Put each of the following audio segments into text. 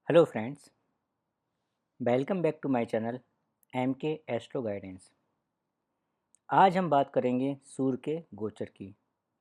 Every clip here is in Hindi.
Hello friends, welcome back to my channel M K astro guidance. आज हम बात करेंगे सूर्य के गोचर की,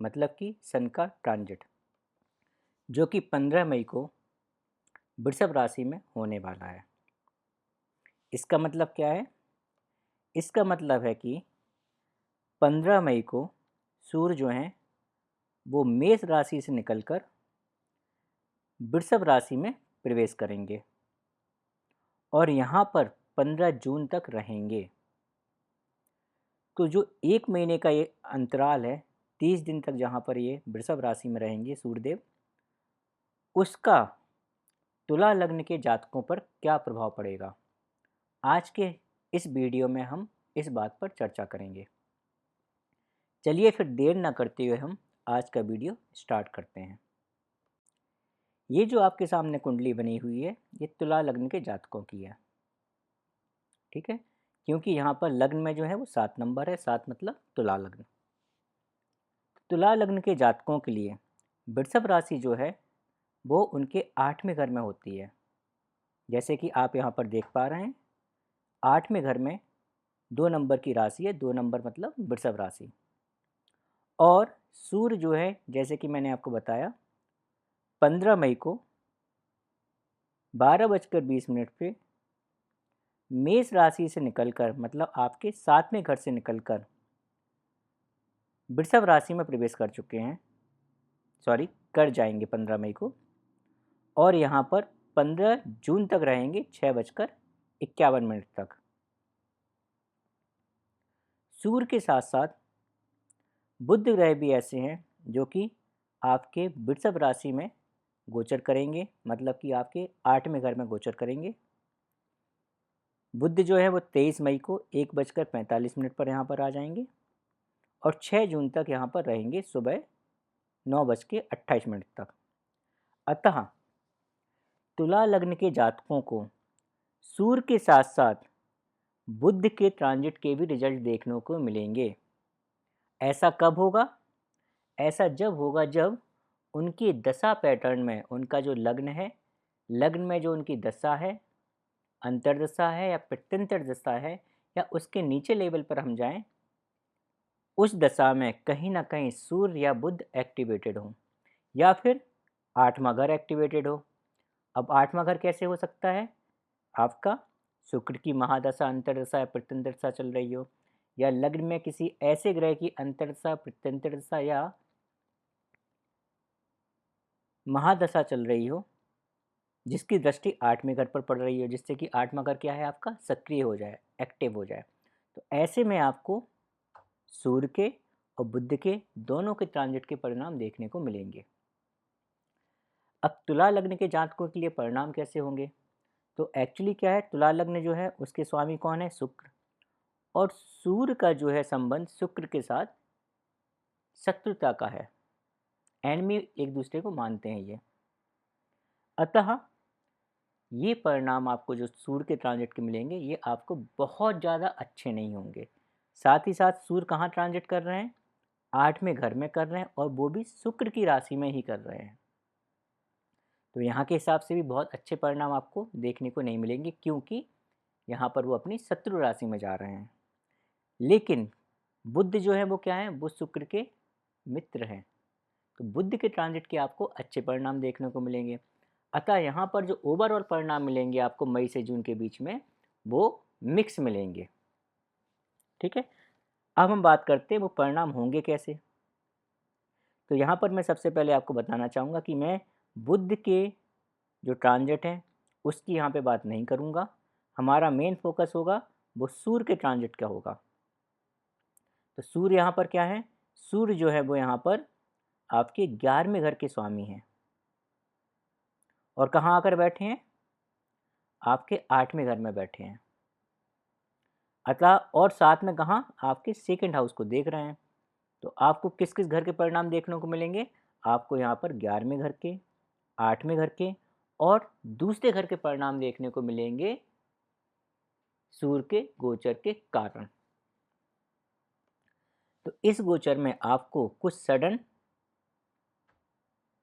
मतलब कि सन का ट्रांजिट, जो कि 15 मई को वृषभ राशि में होने वाला है। इसका मतलब क्या है? इसका मतलब है कि 15 मई को सूर्य जो हैं वो मेष राशि से निकलकर वृषभ राशि में प्रवेश करेंगे और यहाँ पर 15 जून तक रहेंगे। तो जो 1 महीने का ये अंतराल है, 30 दिन तक जहाँ पर ये वृषभ राशि में रहेंगे सूर्यदेव, उसका तुला लग्न के जातकों पर क्या प्रभाव पड़ेगा, आज के इस वीडियो में हम इस बात पर चर्चा करेंगे। चलिए फिर देर ना करते हुए हम आज का वीडियो स्टार्ट करते हैं। ये जो आपके सामने कुंडली बनी हुई है, ये तुला लग्न के जातकों की है, ठीक है। क्योंकि यहाँ पर लग्न में जो है वो 7 नंबर है, 7 मतलब तुला लग्न। तुला लग्न के जातकों के लिए वृषभ राशि जो है वो उनके 8वें घर में होती है। जैसे कि आप यहाँ पर देख पा रहे हैं, 8वें घर में 2 नंबर की राशि है, 2 नंबर मतलब वृषभ राशि। और सूर्य जो है, जैसे कि मैंने आपको बताया, 15 मई को 12:20 पे मेष राशि से निकलकर, मतलब आपके 7वें घर से निकलकर वृषभ राशि में प्रवेश कर चुके हैं, कर जाएंगे 15 मई को। और यहाँ पर 15 जून तक रहेंगे, 6:51 तक। सूर्य के साथ साथ बुध ग्रह भी ऐसे हैं जो कि आपके वृषभ राशि में गोचर करेंगे, मतलब कि आपके 8वें घर में गोचर करेंगे। बुध जो है वो 23 मई को 1:45 पर यहाँ पर आ जाएंगे और 6 जून तक यहाँ पर रहेंगे, सुबह 9:28 तक। अतः तुला लग्न के जातकों को सूर्य के साथ साथ बुध के ट्रांजिट के भी रिजल्ट देखने को मिलेंगे। ऐसा कब होगा? ऐसा जब होगा जब उनकी दशा पैटर्न में, उनका जो लग्न है, लग्न में जो उनकी दशा है, अंतर्दशा है या प्रत्यंतर दशा है, या उसके नीचे लेवल पर हम जाएं, उस दशा में कहीं ना कहीं सूर्य या बुध एक्टिवेटेड हो, या फिर 8वां घर एक्टिवेटेड हो। अब 8वां घर कैसे हो सकता है? आपका शुक्र की महादशा, अंतर्दशा या प्रत्यंतर चल रही हो, या लग्न में किसी ऐसे ग्रह की अंतर्दशा, प्रत्यंतर या महादशा चल रही हो जिसकी दृष्टि 8वें घर पर पड़ रही हो, जिससे कि 8वां घर क्या है आपका, सक्रिय हो जाए, एक्टिव हो जाए। तो ऐसे में आपको सूर्य के और बुध के दोनों के ट्रांजिट के परिणाम देखने को मिलेंगे। अब तुला लग्न के जातकों के लिए परिणाम कैसे होंगे? तो एक्चुअली क्या है, तुला लग्न जो है उसके स्वामी कौन है? शुक्र। और सूर्य का जो है संबंध शुक्र के साथ शत्रुता का है, एनमी एक दूसरे को मानते हैं ये। अतः ये परिणाम आपको जो सूर्य के ट्रांजिट के मिलेंगे, ये आपको बहुत ज़्यादा अच्छे नहीं होंगे। साथ ही साथ सूर्य कहाँ ट्रांजिट कर रहे हैं? 8वें घर में कर रहे हैं, और वो भी शुक्र की राशि में ही कर रहे हैं। तो यहाँ के हिसाब से भी बहुत अच्छे परिणाम आपको देखने को नहीं मिलेंगे, क्योंकि यहाँ पर वो अपनी शत्रु राशि में जा रहे हैं। लेकिन बुध जो है वो क्या है? वो शुक्र के मित्र हैं। तो बुध के ट्रांजिट के आपको अच्छे परिणाम देखने को मिलेंगे। अतः यहाँ पर जो ओवरऑल परिणाम मिलेंगे आपको मई से जून के बीच में, वो मिक्स मिलेंगे, ठीक है। अब हम बात करते हैं वो परिणाम होंगे कैसे। तो यहाँ पर मैं सबसे पहले आपको बताना चाहूँगा कि मैं बुध के जो ट्रांजिट हैं उसकी यहाँ पे बात नहीं करूँगा। हमारा मेन फोकस होगा वो सूर्य के ट्रांजिट का होगा। तो सूर्य यहाँ पर क्या है? सूर्य जो है वो यहाँ पर आपके 11वें घर के स्वामी हैं, और कहाँ आकर बैठे हैं? आपके 8वें घर में बैठे हैं। अतः और साथ में कहाँ? आपके सेकंड हाउस को देख रहे हैं। तो आपको किस किस घर के परिणाम देखने को मिलेंगे? आपको यहाँ पर 11वें घर के, 8वें घर के और दूसरे घर के परिणाम देखने को मिलेंगे सूर्य के गोचर के कारण। तो इस गोचर में आपको कुछ सडन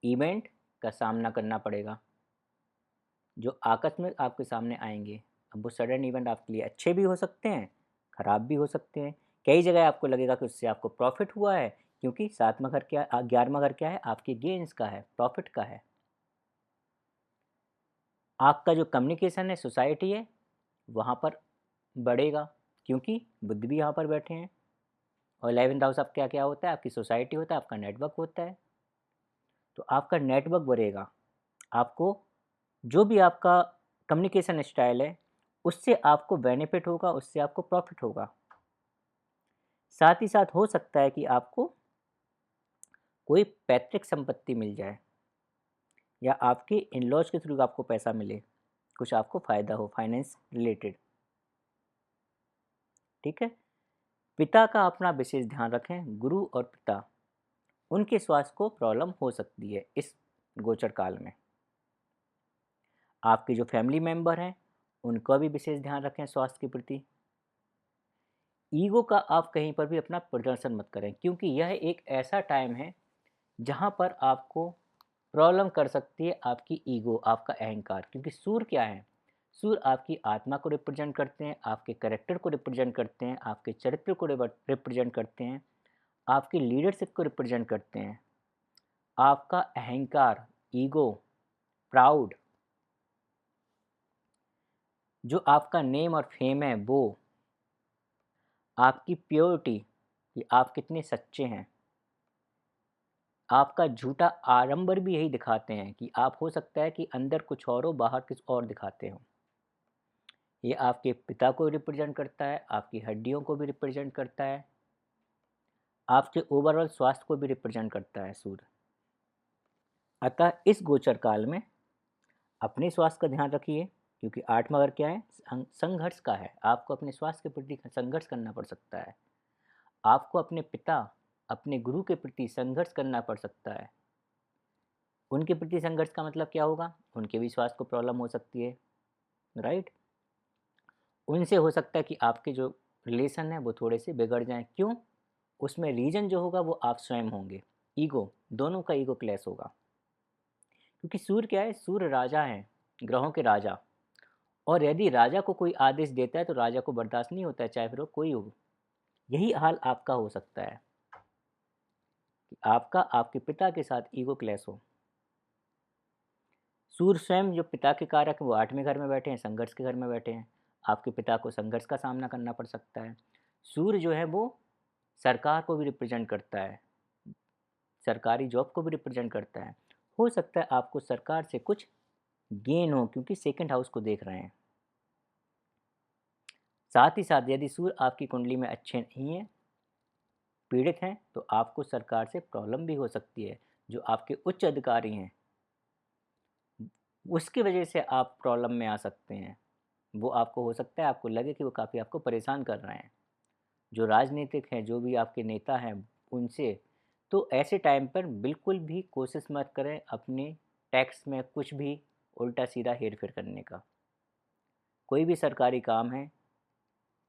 इवेंट का सामना करना पड़ेगा। जो आकस्मिक आपके सामने आएंगे, अब वो सडन इवेंट आपके लिए अच्छे भी हो सकते हैं, खराब भी हो सकते हैं। कई जगह आपको लगेगा कि उससे आपको प्रॉफिट हुआ है, क्योंकि 7वां घर क्या 11वां घर क्या है, आपके गेन्स का है, प्रॉफिट का है। आपका जो कम्युनिकेशन है, सोसाइटी है, वहाँ पर बढ़ेगा, क्योंकि बुध भी यहाँ पर बैठे हैं। और 11th हाउस आपका क्या क्या होता है, आपकी सोसाइटी होता है, आपका नेटवर्क होता है। तो आपका नेटवर्क बढ़ेगा, आपको जो भी आपका कम्युनिकेशन स्टाइल है उससे आपको बेनिफिट होगा, उससे आपको प्रॉफिट होगा। साथ ही साथ हो सकता है कि आपको कोई पैतृक संपत्ति मिल जाए, या आपके इन लॉज के थ्रू आपको पैसा मिले, कुछ आपको फ़ायदा हो फाइनेंस रिलेटेड। ठीक है। पिता का अपना विशेष ध्यान रखें। गुरु और पिता, उनके स्वास्थ्य को प्रॉब्लम हो सकती है इस गोचर काल में। आपके जो फैमिली मेंबर हैं उनका भी विशेष ध्यान रखें स्वास्थ्य के प्रति। ईगो का आप कहीं पर भी अपना प्रदर्शन मत करें, क्योंकि यह एक ऐसा टाइम है जहाँ पर आपको प्रॉब्लम कर सकती है आपकी ईगो, आपका अहंकार। क्योंकि सूर्य क्या है, सूर्य आपकी आत्मा को रिप्रेजेंट करते हैं, आपके कैरेक्टर को रिप्रेजेंट करते हैं, आपके चरित्र को रिप्रेजेंट करते हैं, आपकी लीडरशिप को रिप्रेजेंट करते हैं। आपका अहंकार, ईगो, प्राउड, जो आपका नेम और फेम है, वो आपकी प्योरिटी कि आप कितने सच्चे हैं, आपका झूठा आडंबर भी यही दिखाते हैं कि आप हो सकता है कि अंदर कुछ और हो, बाहर कुछ और दिखाते हो। ये आपके पिता को रिप्रेजेंट करता है, आपकी हड्डियों को भी रिप्रेजेंट करता है, आपके ओवरऑल स्वास्थ्य को भी रिप्रेजेंट करता है सूर्य। अतः इस गोचर काल में अपने स्वास्थ्य का ध्यान रखिए, क्योंकि 8वां घर क्या है, संघर्ष का है। आपको अपने स्वास्थ्य के प्रति संघर्ष करना पड़ सकता है, आपको अपने पिता, अपने गुरु के प्रति संघर्ष करना पड़ सकता है। उनके प्रति संघर्ष का मतलब क्या होगा, उनके भी स्वास्थ्य को प्रॉब्लम हो सकती है, राइट। उनसे हो सकता है कि आपके जो रिलेशन है वो थोड़े से बिगड़ जाएं। क्यों? उसमें रीजन जो होगा वो आप स्वयं होंगे। ईगो, दोनों का ईगो क्लैश होगा, क्योंकि सूर्य क्या है, सूर्य राजा है, ग्रहों के राजा। और यदि राजा को कोई आदेश देता है तो राजा को बर्दाश्त नहीं होता है, चाहे फिर वो कोई हो। यही हाल आपका हो सकता है कि आपका आपके पिता के साथ ईगो क्लैश हो। सूर्य स्वयं जो पिता के कारक हैं वो 8वें घर में बैठे हैं, संघर्ष के घर में बैठे हैं। आपके पिता को संघर्ष का सामना करना पड़ सकता है। सूर्य जो है वो सरकार को भी रिप्रेजेंट करता है, सरकारी जॉब को भी रिप्रेजेंट करता है। हो सकता है आपको सरकार से कुछ गेन हो, क्योंकि सेकंड हाउस को देख रहे हैं। साथ ही साथ यदि सूर्य आपकी कुंडली में अच्छे नहीं है, पीड़ित हैं, तो आपको सरकार से प्रॉब्लम भी हो सकती है। जो आपके उच्च अधिकारी हैं उसकी वजह से आप प्रॉब्लम में आ सकते हैं। वो आपको हो सकता है आपको लगे कि वो काफ़ी आपको परेशान कर रहे हैं। जो राजनीतिक हैं, जो भी आपके नेता हैं उनसे, तो ऐसे टाइम पर बिल्कुल भी कोशिश मत करें अपने टैक्स में कुछ भी उल्टा सीधा हेर फेर करने का। कोई भी सरकारी काम है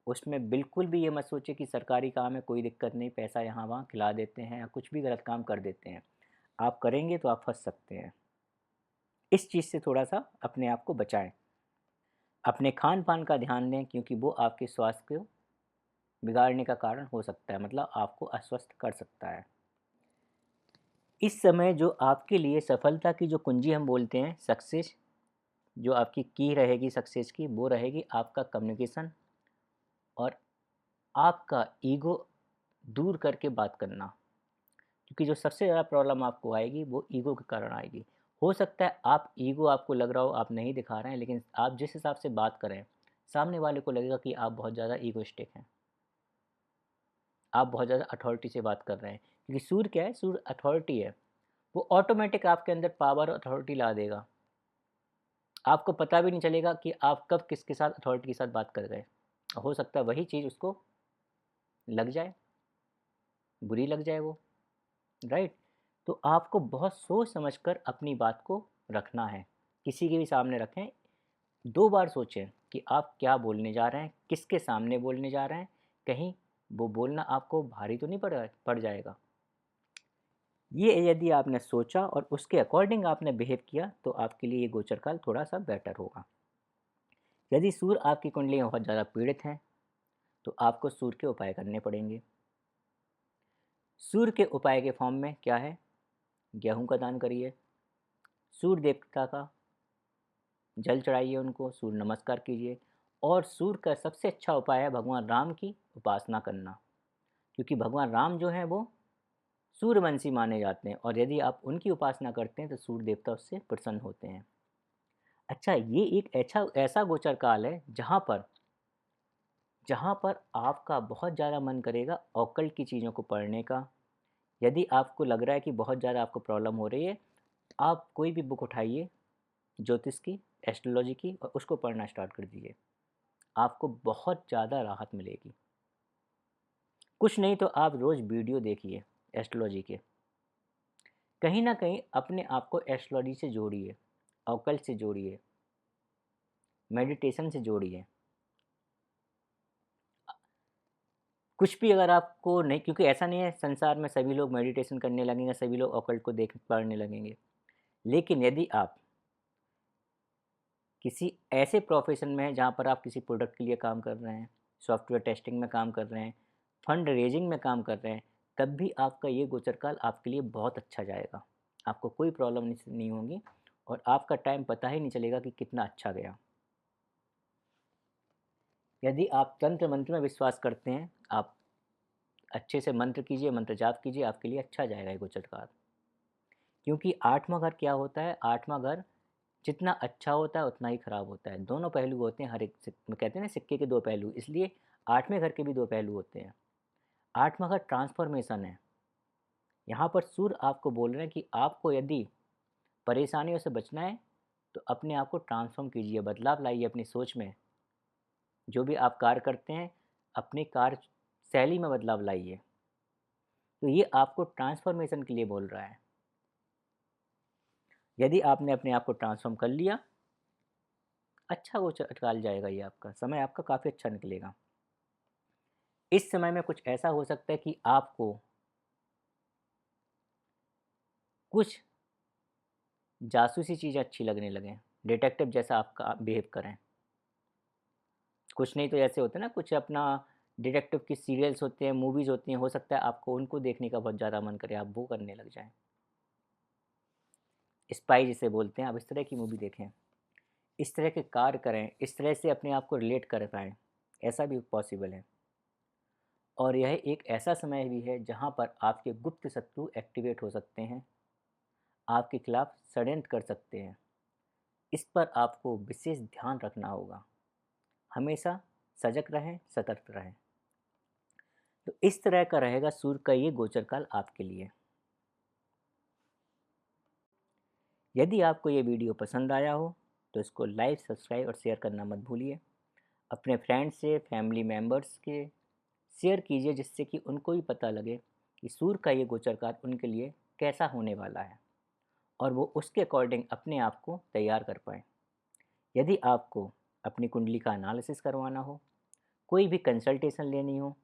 उसमें बिल्कुल भी ये मत सोचिए कि सरकारी काम है कोई दिक्कत नहीं, पैसा यहाँ वहाँ खिला देते हैं या कुछ भी गलत काम कर देते हैं। आप करेंगे तो आप फंस सकते हैं। इस चीज़ से थोड़ा सा अपने आप को बचाएं। अपने खान पान का ध्यान दें, क्योंकि वो आपके स्वास्थ्य को बिगाड़ने का कारण हो सकता है, मतलब आपको अस्वस्थ कर सकता है। इस समय जो आपके लिए सफलता की जो कुंजी हम बोलते हैं, सक्सेस, जो आपकी की रहेगी सक्सेस की, वो रहेगी आपका कम्युनिकेशन और आपका ईगो दूर करके बात करना। क्योंकि जो सबसे ज़्यादा प्रॉब्लम आपको आएगी वो ईगो के कारण आएगी। हो सकता है आप ईगो आपको लग रहा हो आप नहीं दिखा रहे हैं, लेकिन आप जिस हिसाब से बात करें सामने वाले को लगेगा कि आप बहुत ज़्यादा ईगोइस्टिक हैं, आप बहुत ज़्यादा अथॉरिटी से बात कर रहे हैं। क्योंकि सूर्य क्या है, सूर्य अथॉरिटी है, वो ऑटोमेटिक आपके अंदर पावर और अथॉरिटी ला देगा। आपको पता भी नहीं चलेगा कि आप कब किसके साथ अथॉरिटी के साथ बात कर गए। हो सकता है वही चीज़ उसको लग जाए, बुरी लग जाए वो, राइट। तो आपको बहुत सोच समझकर अपनी बात को रखना है। किसी के भी सामने रखें, 2 बार सोचें कि आप क्या बोलने जा रहे हैं, किसके सामने बोलने जा रहे हैं, कहीं वो बोलना आपको भारी तो नहीं पड़ जाएगा। ये यदि आपने सोचा और उसके अकॉर्डिंग आपने बिहेव किया तो आपके लिए ये गोचर काल थोड़ा सा बेटर होगा। यदि सूर्य आपकी कुंडली में बहुत ज़्यादा पीड़ित हैं तो आपको सूर्य के उपाय करने पड़ेंगे। सूर्य के उपाय के फॉर्म में क्या है, गेहूं का दान करिए, सूर्य देवता का जल चढ़ाइए, उनको सूर्य नमस्कार कीजिए। और सूर्य का सबसे अच्छा उपाय है भगवान राम की उपासना करना, क्योंकि भगवान राम जो हैं वो सूर्यवंशी माने जाते हैं और यदि आप उनकी उपासना करते हैं तो सूर्य देवता उससे प्रसन्न होते हैं। अच्छा, ये एक ऐसा ऐसा गोचर काल है जहाँ पर आपका बहुत ज़्यादा मन करेगा ऑकल्ट की चीज़ों को पढ़ने का। यदि आपको लग रहा है कि बहुत ज़्यादा आपको प्रॉब्लम हो रही है, आप कोई भी बुक उठाइए ज्योतिष की, एस्ट्रोलॉजी की, और उसको पढ़ना स्टार्ट कर दीजिए। आपको बहुत ज़्यादा राहत मिलेगी। कुछ नहीं तो आप रोज़ वीडियो देखिए एस्ट्रोलॉजी के, कहीं ना कहीं अपने आप को एस्ट्रोलॉजी से जोड़िए, ऑकल्ट से जोड़िए, मेडिटेशन से जोड़िए। कुछ भी अगर आपको नहीं, क्योंकि ऐसा नहीं है संसार में सभी लोग मेडिटेशन करने लगेंगे, सभी लोग ऑकल्ट को देख पढ़ने लगेंगे। लेकिन यदि आप किसी ऐसे प्रोफेशन में हैं जहाँ पर आप किसी प्रोडक्ट के लिए काम कर रहे हैं, सॉफ्टवेयर टेस्टिंग में काम कर रहे हैं, फंड रेजिंग में काम कर रहे हैं, तब भी आपका ये गोचर काल आपके लिए बहुत अच्छा जाएगा। आपको कोई प्रॉब्लम नहीं होगी और आपका टाइम पता ही नहीं चलेगा कि कितना अच्छा गया। यदि आप तंत्र मंत्र में विश्वास करते हैं, आप अच्छे से मंत्र कीजिए, मंत्र जाप कीजिए, आपके लिए अच्छा जाएगा ये गोचर काल। क्योंकि आठवां घर क्या होता है, आठवां घर जितना अच्छा होता है उतना ही खराब होता है। दोनों पहलू होते हैं हर एक कहते हैं ना सिक्के के दो पहलू, इसलिए आठवें घर के भी दो पहलू होते हैं। आठवां घर ट्रांसफॉर्मेशन है। यहाँ पर सूर्य आपको बोल रहे हैं कि आपको यदि परेशानियों से बचना है तो अपने आप को ट्रांसफॉर्म कीजिए, बदलाव लाइए अपनी सोच में। जो भी आप कार्य करते हैं अपनी कार्य शैली में बदलाव लाइए। तो ये आपको ट्रांसफॉर्मेशन के लिए बोल रहा है। यदि आपने अपने आप को ट्रांसफॉर्म कर लिया, अच्छा वो निकाल जाएगा, ये आपका समय आपका काफ़ी अच्छा निकलेगा। इस समय में कुछ ऐसा हो सकता है कि आपको कुछ जासूसी चीज़ें अच्छी लगने लगें, डिटेक्टिव जैसा आपका बिहेव करें। कुछ नहीं तो ऐसे होते हैं ना, कुछ अपना डिटेक्टिव की सीरियल्स होते हैं, मूवीज़ होती हैं, हो सकता है आपको उनको देखने का बहुत ज़्यादा मन करे, आप वो करने लग जाएं। स्पाई जिसे बोलते हैं, आप इस तरह की मूवी देखें, इस तरह के कार्य करें, इस तरह से अपने आप को रिलेट कर पाएँ, ऐसा भी पॉसिबल है। और यह एक ऐसा समय भी है जहाँ पर आपके गुप्त शत्रु एक्टिवेट हो सकते हैं, आपके खिलाफ षड्यंत्र कर सकते हैं। इस पर आपको विशेष ध्यान रखना होगा। हमेशा सजग रहें, सतर्क रहें। तो इस तरह का रहेगा सूर्य का ये गोचर काल आपके लिए। यदि आपको ये वीडियो पसंद आया हो तो इसको लाइक, सब्सक्राइब और शेयर करना मत भूलिए। अपने फ्रेंड्स से, फैमिली मेम्बर्स के शेयर कीजिए, जिससे कि उनको भी पता लगे कि सूर्य का ये गोचर काल उनके लिए कैसा होने वाला है और वो उसके अकॉर्डिंग अपने आप को तैयार कर पाएँ। यदि आपको अपनी कुंडली का एनालिसिस करवाना हो, कोई भी कंसल्टेशन लेनी हो,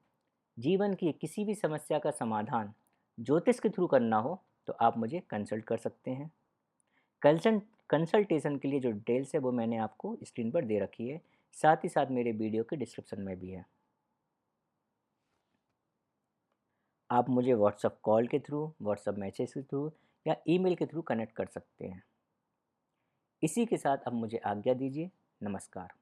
जीवन की किसी भी समस्या का समाधान ज्योतिष के थ्रू करना हो, तो आप मुझे कंसल्ट कर सकते हैं। कंसल्टेशन के लिए जो डिटेल्स है वो मैंने आपको स्क्रीन पर दे रखी है, साथ ही साथ मेरे वीडियो के डिस्क्रिप्शन में भी है। आप मुझे व्हाट्सअप कॉल के थ्रू, व्हाट्सअप मैसेज के थ्रू या ईमेल के थ्रू कनेक्ट कर सकते हैं। इसी के साथ अब मुझे आज्ञा दीजिए। नमस्कार।